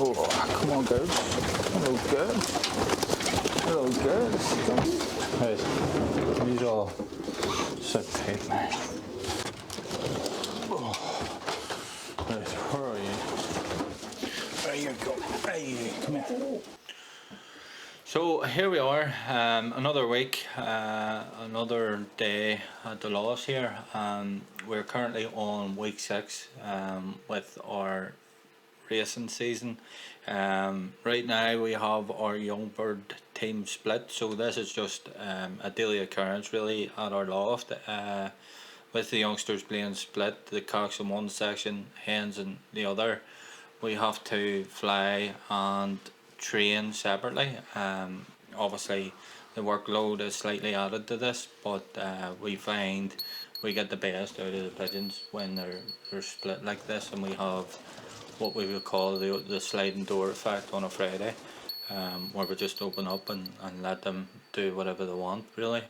Oh, come on, girls. Hello, girls. Hello, girls. Right, these all sit tight now. Oh. Right, where are you? There you go. Hey, come here. So here we are, another week, another day at the loss here. We're currently on week 6 with our racing season. Right now we have our young bird team split, so this is just a daily occurrence really at our loft, with the youngsters being split, the cocks in one section, hens in the other. We have to fly and train separately. Obviously the workload is slightly added to this, but we find we get the best out of the pigeons when they're split like this, and we have what we would call the sliding door effect on a Friday, where we just open up and let them do whatever they want really.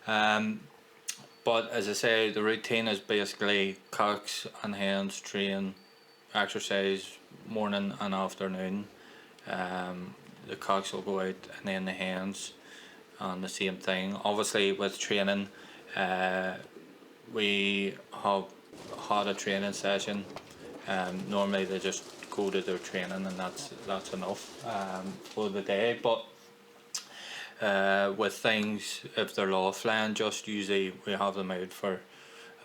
But as I say, the routine is basically cocks and hens train, exercise morning and afternoon. The cocks will go out and then the hens and the same thing. Obviously with training, we have had a training session. Normally they just go to their training and that's enough for the day, but with things, if they're law flying, just usually we have them out for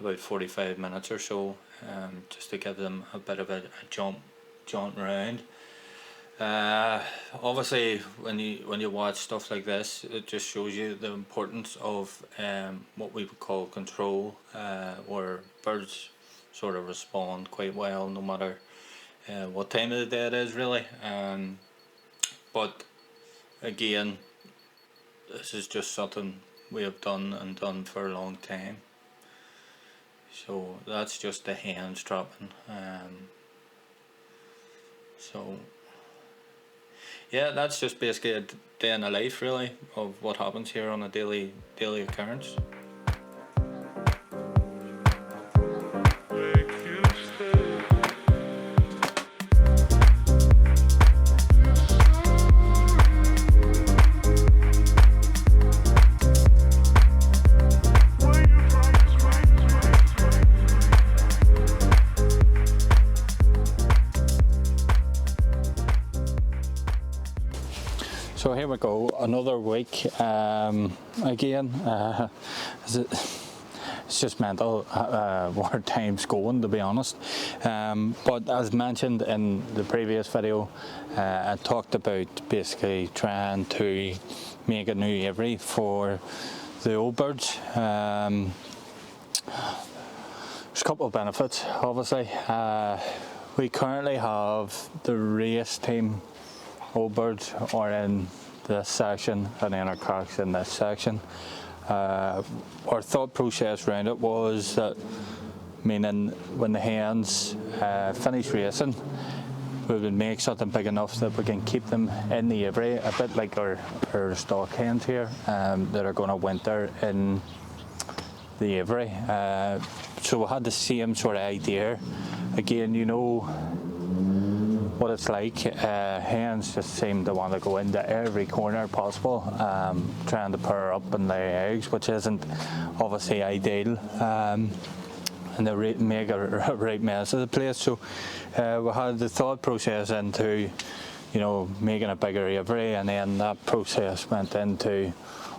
about 45 minutes or so, just to give them a bit of a jaunt around. Obviously when you watch stuff like this, it just shows you the importance of what we would call control, where birds sort of respond quite well no matter what time of the day it is really. But again, this is just something we have done for a long time. So that's just the hens dropping. So yeah, that's just basically a day in the life really of what happens here on a daily occurrence. So here we go, another week again. It's just mental where time's going, to be honest. But as mentioned in the previous video, I talked about basically trying to make a new aviary for the old birds. There's a couple of benefits, obviously. We currently have the race team old birds are in this section and then our cocks in this section. Our thought process around it was that, meaning when the hens finish racing, we would make something big enough that we can keep them in the aviary, a bit like our stock hens here that are going to winter in the aviary. So we had the same sort of idea. Again, you know what it's like. Hens just seem to want to go into every corner possible, trying to pair up and lay eggs, which isn't obviously ideal, and they make a right mess of the place. So we had the thought process into, you know, making a bigger aviary, and then that process went into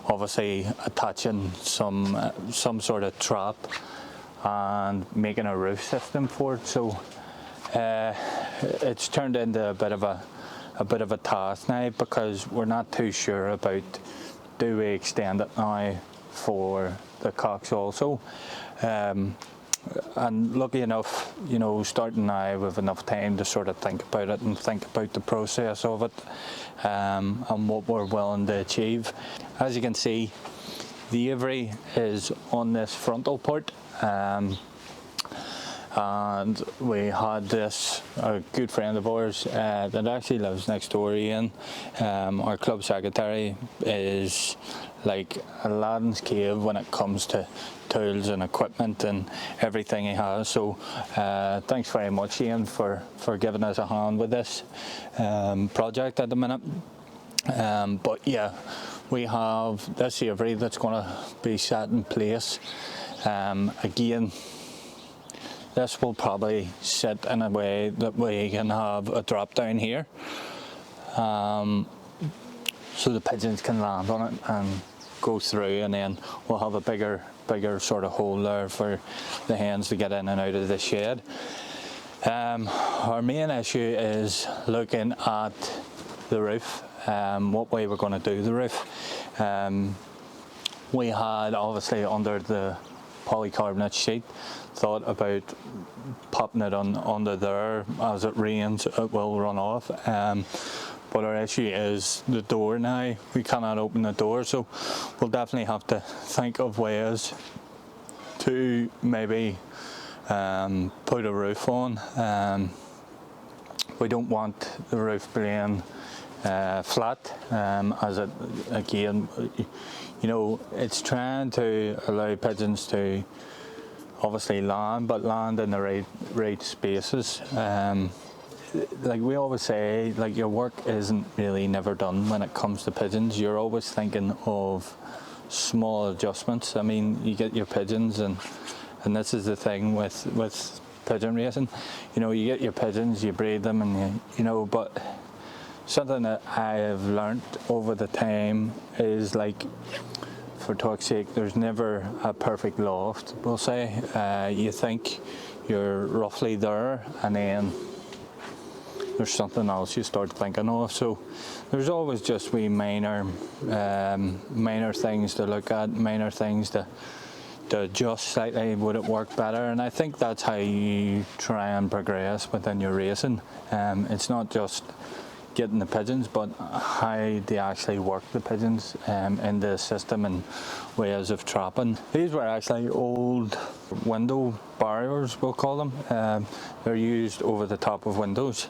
obviously attaching some sort of trap and making a roof system for it. So it's turned into a bit of a task now, because we're not too sure about, do we extend it now for the cocks also. And lucky enough, you know, starting now with enough time to sort of think about it and think about the process of it, and what we're willing to achieve. As you can see, the aviary is on this frontal part. And we had this, a good friend of ours that actually lives next door, Ian. Our club secretary is like Aladdin's cave when it comes to tools and equipment and everything he has. So thanks very much, Ian, for giving us a hand with this project at the minute. But yeah, we have this aviary that's going to be set in place. Again, this will probably sit in a way that we can have a drop down here, so the pigeons can land on it and go through, and then we'll have a bigger sort of hole there for the hens to get in and out of the shed. Our main issue is looking at the roof, what way we're going to do the roof. We had obviously under the polycarbonate sheet thought about popping it under there. As it rains it will run off, but our issue is the door now. We cannot open the door, so we'll definitely have to think of ways to maybe put a roof on. We don't want the roof being flat, as it, again, you know, it's trying to allow pigeons to obviously land, but land in the right spaces. Like we always say, like, your work isn't really never done when it comes to pigeons. You're always thinking of small adjustments. I mean, you get your pigeons, and this is the thing with pigeon racing. You know, you get your pigeons, you breed them, and you know, but something that I have learnt over the time is, like, for talk's sake, there's never a perfect loft, we'll say. You think you're roughly there, and then there's something else you start thinking of. So there's always just wee minor things to look at, minor things to adjust slightly. Would it work better? And I think that's how you try and progress within your racing. It's not just getting the pigeons, but how they actually work the pigeons in the system and ways of trapping. These were actually old window barriers, we'll call them. They're used over the top of windows,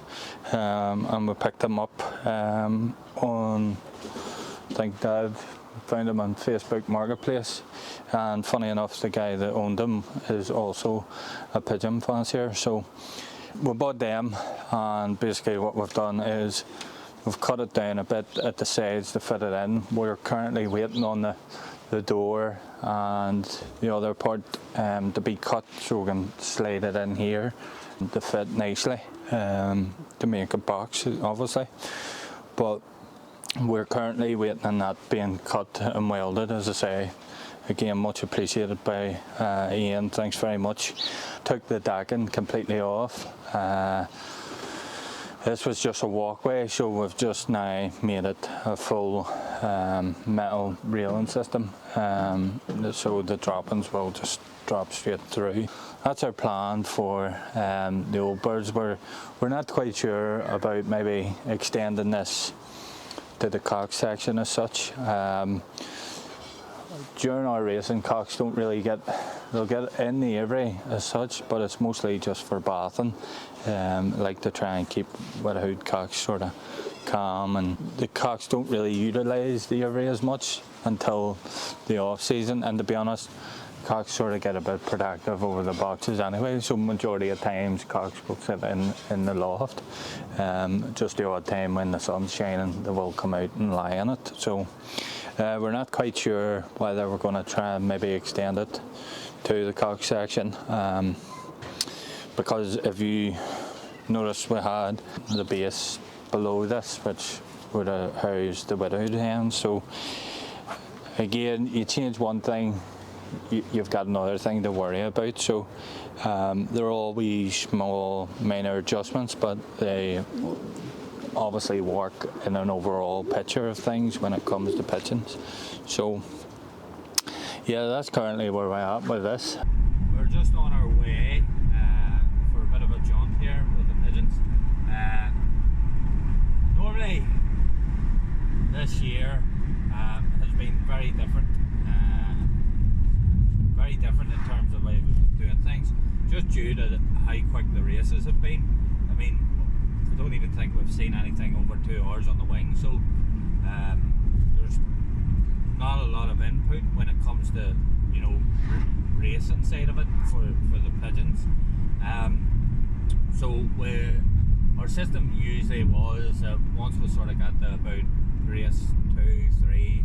and we picked them up on, I think Dad found them on Facebook Marketplace, and funny enough, the guy that owned them is also a pigeon fancier. So we bought them, and basically what we've done is we've cut it down a bit at the sides to fit it in. We're currently waiting on the door and the other part to be cut, so we can slide it in here to fit nicely, to make a box obviously. But we're currently waiting on that being cut and welded, as I say. Again, much appreciated by Ian, thanks very much. Took the decking completely off. This was just a walkway, so we've just now made it a full metal railing system, so the droppings will just drop straight through. That's our plan for the old birds. We're not quite sure about maybe extending this to the cock section as such. During our racing, cocks don't really they'll get in the aviary as such, but it's mostly just for bathing. Like to try and keep wet-hood cocks sort of calm, and the cocks don't really utilise the aviary as much until the off season. And to be honest, cocks sort of get a bit productive over the boxes anyway, so majority of times cocks will sit in the loft. Just the odd time when the sun's shining, they will come out and lie in it. So we're not quite sure whether we're going to try and maybe extend it to the cock section, because if you notice, we had the base below this which would have housed the widowhood hens. So again, you change one thing, you've got another thing to worry about. So they're all wee small minor adjustments, but they obviously work in an overall picture of things when it comes to pigeons. So yeah, that's currently where we're at with this. We're just on our way for a bit of a jaunt here with the pigeons. Normally this year has been very different. Very different in terms of the way we've been doing things, just due to how quick the races have been. I mean, I don't even think we've seen anything over 2 hours on the wing, so there's not a lot of input when it comes to, you know, racing side of it for the pigeons. So our system usually was that once we sort of got to about race 2, 3,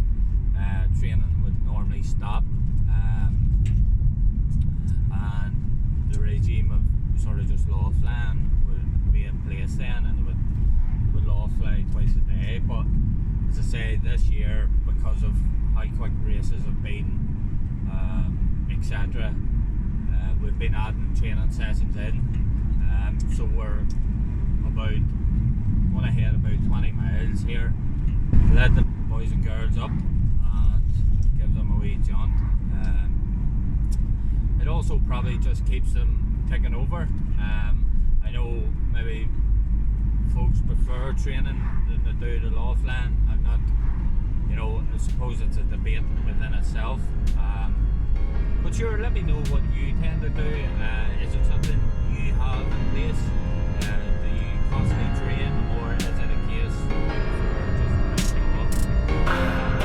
training would normally stop, and the regime of sort of just law flying would be in place then, and it would law fly twice a day. But as I say, this year, because of how quick races have been, etc., we've been adding training sessions in. So we're going ahead about 20 miles here. Let the boys and girls up and give them a wee jaunt. It also probably just keeps them ticking over. I know maybe folks prefer training than they do the law flying. I'm not, I suppose it's a debate within itself. But sure, let me know what you tend to do. Is it something you have in place? Do you constantly train, or is it a case you just write off?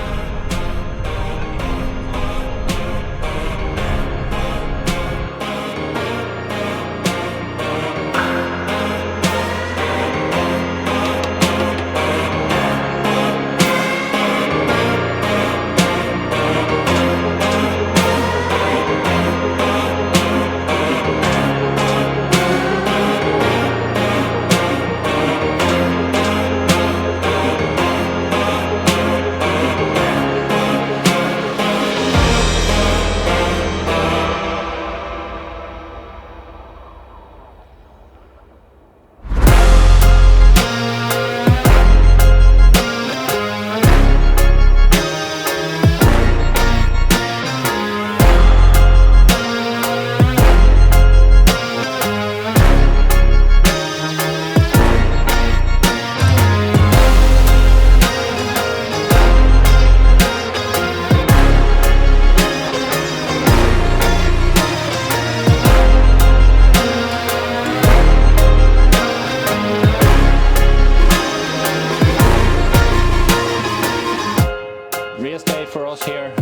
Race day for us here,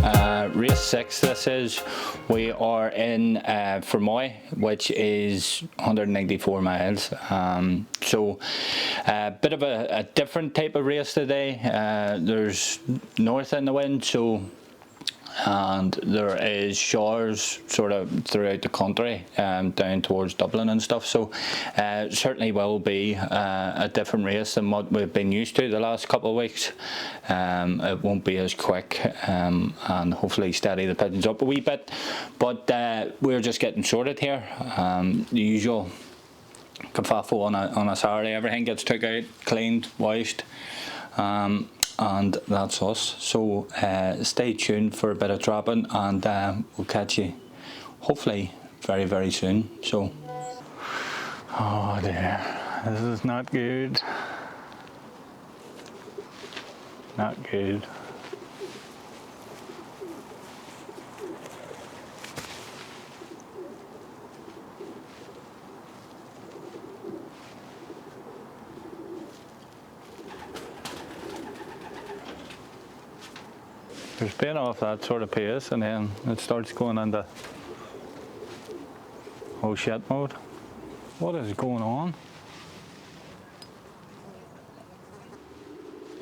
race 6 this is. We are in Fermoy, which is 194 miles. So a bit of a different type of race today. There's north in the wind, and there is showers sort of throughout the country, down towards Dublin and stuff, so certainly will be a different race than what we've been used to the last couple of weeks. It won't be as quick, and hopefully steady the pigeons up a wee bit, but we're just getting sorted here. The usual kerfuffle on a Saturday. Everything gets took out, cleaned, washed, and that's us. So stay tuned for a bit of trapping, and we'll catch you hopefully very, very soon. So, oh dear, this is not good. Not good. There's been off that sort of pace, and then it starts going into oh shit mode. What is going on?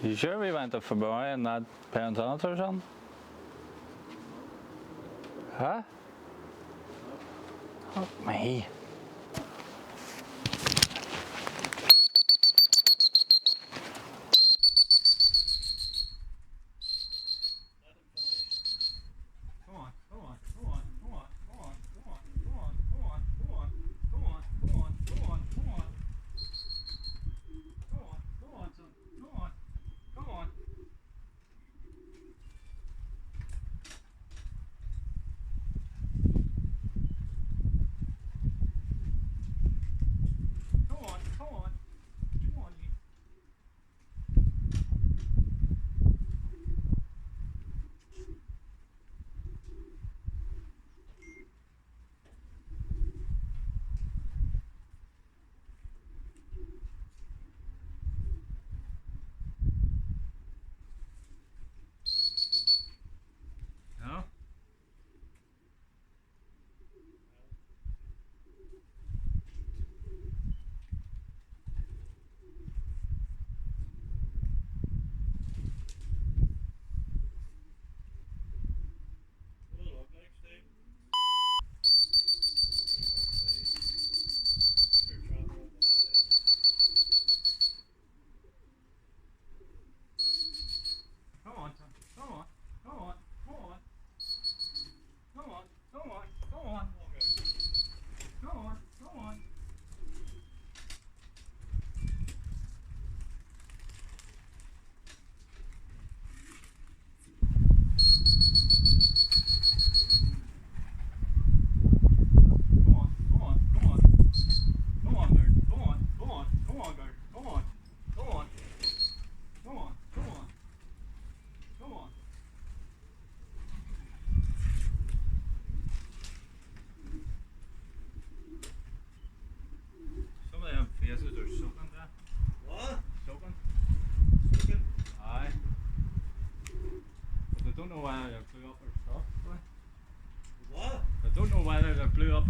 You sure we went to Fermoy and not Pigeons or something? Huh? Fuck me.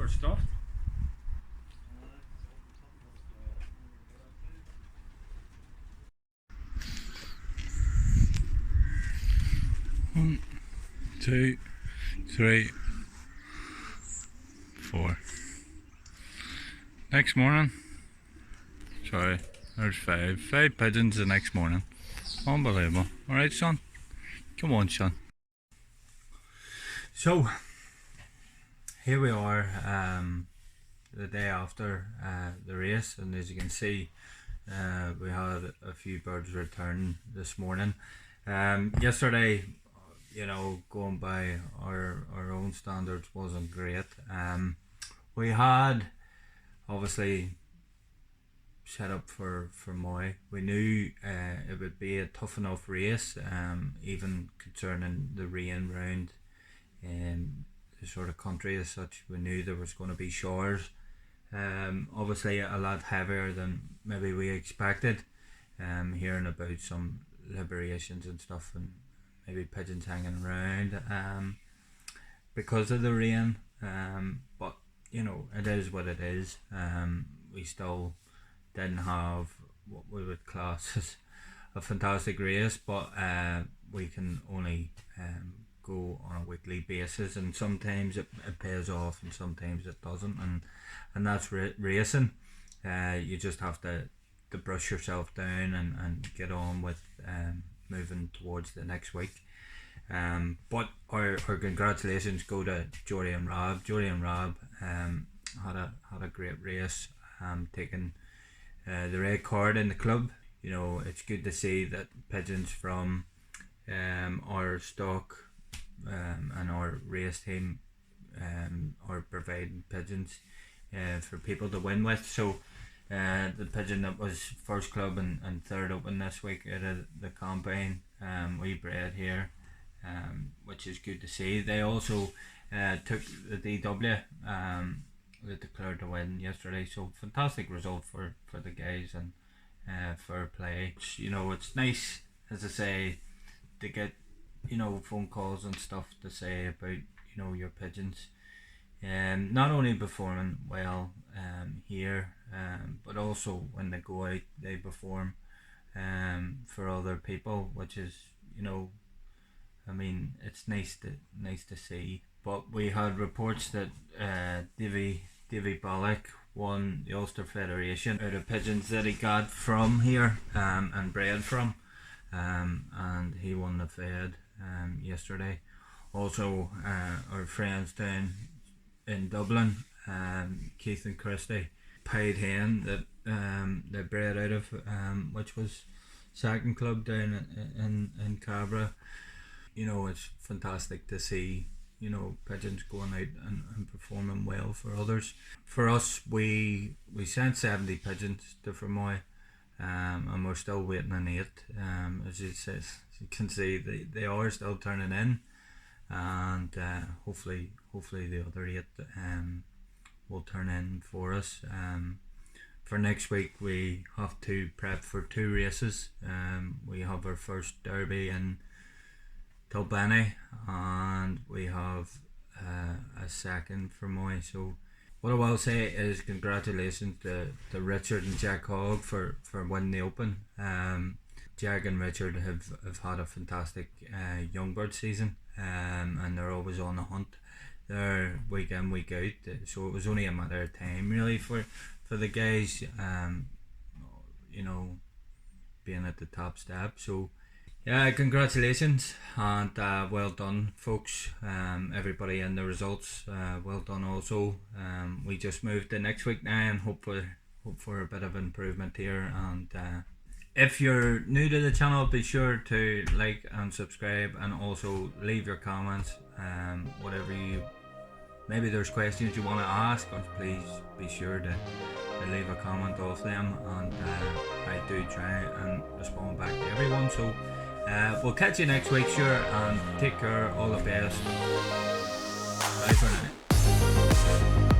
overstuffed. One, two, three, four. Next morning, sorry, there's five pigeons the next morning. Unbelievable. Alright, son, come on, son. So here we are, the day after the race, and as you can see, we had a few birds return this morning. Yesterday, you know, going by our own standards, wasn't great. We had obviously set up for Fermoy. We knew it would be a tough enough race, even concerning the rain round the sort of country as such. We knew there was going to be showers, obviously a lot heavier than maybe we expected, hearing about some liberations and stuff, and maybe pigeons hanging around because of the rain, but you know, it is what it is. We still didn't have what we would class as a fantastic race, but we can only go on a weekly basis, and sometimes it pays off and sometimes it doesn't, and that's racing. You just have to brush yourself down and get on with moving towards the next week. But our congratulations go to Jory and Rob. Jory and Rob had a great race, taking the red card in the club. You know, it's good to see that pigeons from our stock and our race team are providing pigeons for people to win with. So the pigeon that was first club and third open this week out of the combine, we bred here, which is good to see. They also took the DW that declared to win yesterday, so fantastic result for the guys, and fair play. You know, it's nice, as I say, to get, you know, phone calls and stuff to say about, you know, your pigeons, not only performing well here, but also when they go out they perform for other people, which is, you know, I mean, it's nice to see. But we had reports that Davy Bollock won the Ulster Federation out of pigeons that he got from here and bred from, and he won the Fed yesterday. Also, our friends down in Dublin, Keith and Christie, Pied Hen that they bred out of, which was second club down in Cabra. You know, it's fantastic to see, you know, pigeons going out and performing well for others. For us, we sent 70 pigeons to Fermoy, and we're still waiting on 8. As you can see, they are still turning in, and hopefully the other 8 will turn in for us. For next week, we have to prep for 2 races. We have our first derby in Kilbenny, and we have a second Fermoy. So what I will say is congratulations to Richard and Jack Hogg for winning the Open. Jack and Richard have had a fantastic young bird season, and they're always on the hunt. They're week in, week out, so it was only a matter of time really for the guys, you know, being at the top step. So yeah, congratulations, and well done, folks. Everybody in the results, well done also. We just moved to next week now, and hope for a bit of improvement here. And if you're new to the channel, be sure to like and subscribe, and also leave your comments. Whatever maybe there's questions you want to ask, or please be sure to leave a comment of them, and I do try and respond back to everyone. So we'll catch you next week, sure, and take care, all the best. Bye for now.